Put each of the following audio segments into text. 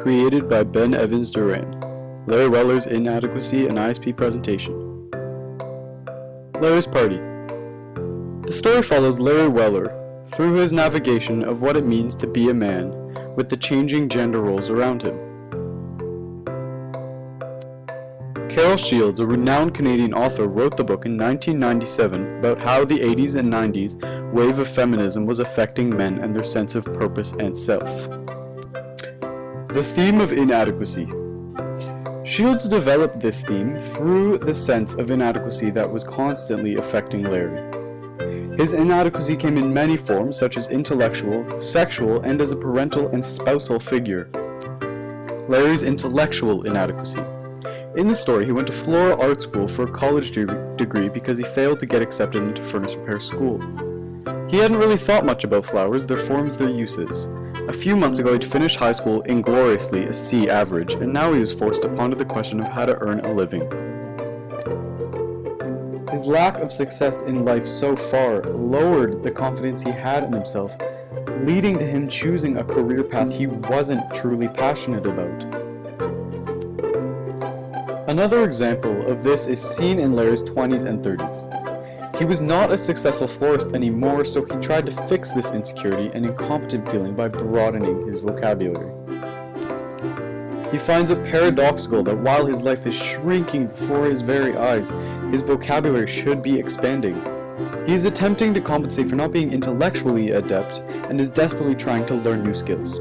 created by Ben Evans-Duran. Larry Weller's Inadequacy and ISP Presentation. Larry's Party. The story follows Larry Weller through his navigation of what it means to be a man with the changing gender roles around him. Carol Shields, a renowned Canadian author, wrote the book in 1997 about how the 80s and 90s wave of feminism was affecting men and their sense of purpose and self. The theme of inadequacy. Shields developed this theme through the sense of inadequacy that was constantly affecting Larry. His inadequacy came in many forms, such as intellectual, sexual, and as a parental and spousal figure. Larry's intellectual inadequacy. In the story, he went to Florida Art School for a college degree because he failed to get accepted into furnace repair school. He hadn't really thought much about flowers, their forms, their uses. A few months ago, he'd finished high school ingloriously, a C average, and now he was forced to ponder the question of how to earn a living. His lack of success in life so far lowered the confidence he had in himself, leading to him choosing a career path he wasn't truly passionate about. Another example of this is seen in Larry's 20s and 30s. He was not a successful florist anymore, so he tried to fix this insecurity and incompetent feeling by broadening his vocabulary. He finds it paradoxical that while his life is shrinking before his very eyes, his vocabulary should be expanding. He is attempting to compensate for not being intellectually adept and is desperately trying to learn new skills.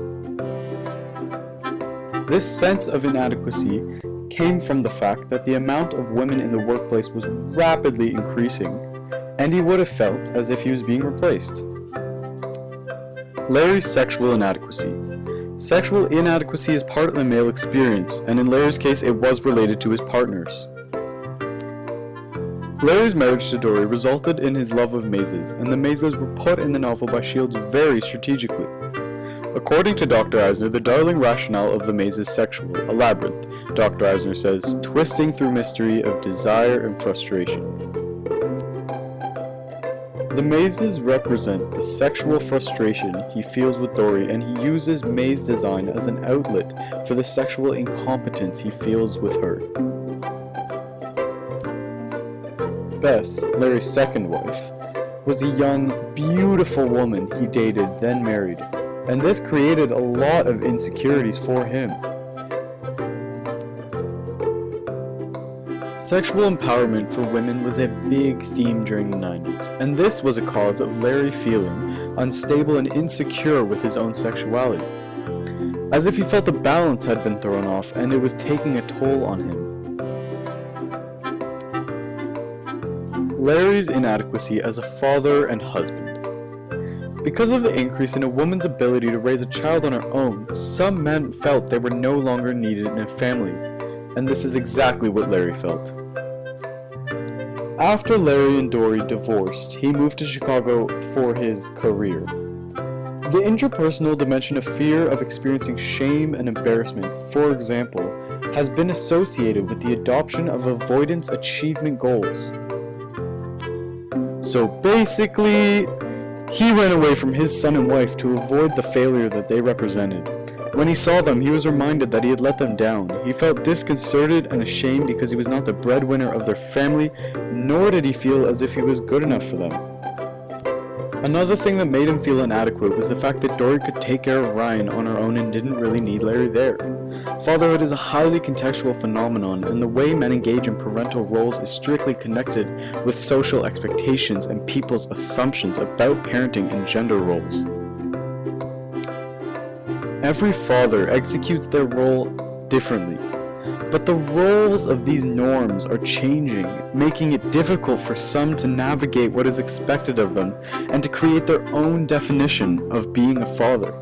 This sense of inadequacy came from the fact that the amount of women in the workplace was rapidly increasing, and he would have felt as if he was being replaced. Larry's sexual inadequacy. Sexual inadequacy is part of the male experience, and in Larry's case it was related to his partners. Larry's marriage to Dory resulted in his love of mazes, and the mazes were put in the novel by Shields very strategically. According to Dr. Eisner, the darling rationale of the maze is sexual, a labyrinth, Dr. Eisner says, twisting through mystery of desire and frustration. The mazes represent the sexual frustration he feels with Dory, and he uses maze design as an outlet for the sexual incompetence he feels with her. Beth, Larry's second wife, was a young, beautiful woman he dated, then married, and this created a lot of insecurities for him. Sexual empowerment for women was a big theme during the 90s, and this was a cause of Larry feeling unstable and insecure with his own sexuality, as if he felt the balance had been thrown off and it was taking a toll on him. Larry's inadequacy as a father and husband. Because of the increase in a woman's ability to raise a child on her own, some men felt they were no longer needed in a family, and this is exactly what Larry felt. After Larry and Dory divorced, he moved to Chicago for his career. The interpersonal dimension of fear of experiencing shame and embarrassment, for example, has been associated with the adoption of avoidance achievement goals. So basically, he ran away from his son and wife to avoid the failure that they represented. When he saw them, he was reminded that he had let them down. He felt disconcerted and ashamed because he was not the breadwinner of their family, nor did he feel as if he was good enough for them. Another thing that made him feel inadequate was the fact that Dory could take care of Ryan on her own and didn't really need Larry there. Fatherhood is a highly contextual phenomenon, and the way men engage in parental roles is strictly connected with social expectations and people's assumptions about parenting and gender roles. Every father executes their role differently, but the roles of these norms are changing, making it difficult for some to navigate what is expected of them and to create their own definition of being a father.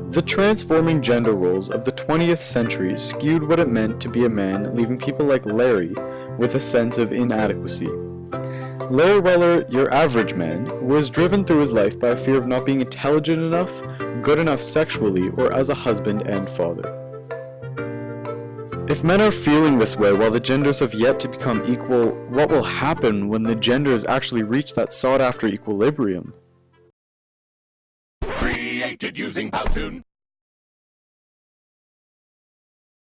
The transforming gender roles of the 20th century skewed what it meant to be a man, leaving people like Larry with a sense of inadequacy. Larry Weller, your average man, was driven through his life by a fear of not being intelligent enough, good enough sexually, or as a husband and father. If men are feeling this way while the genders have yet to become equal, what will happen when the genders actually reach that sought-after equilibrium? Created using Powtoon.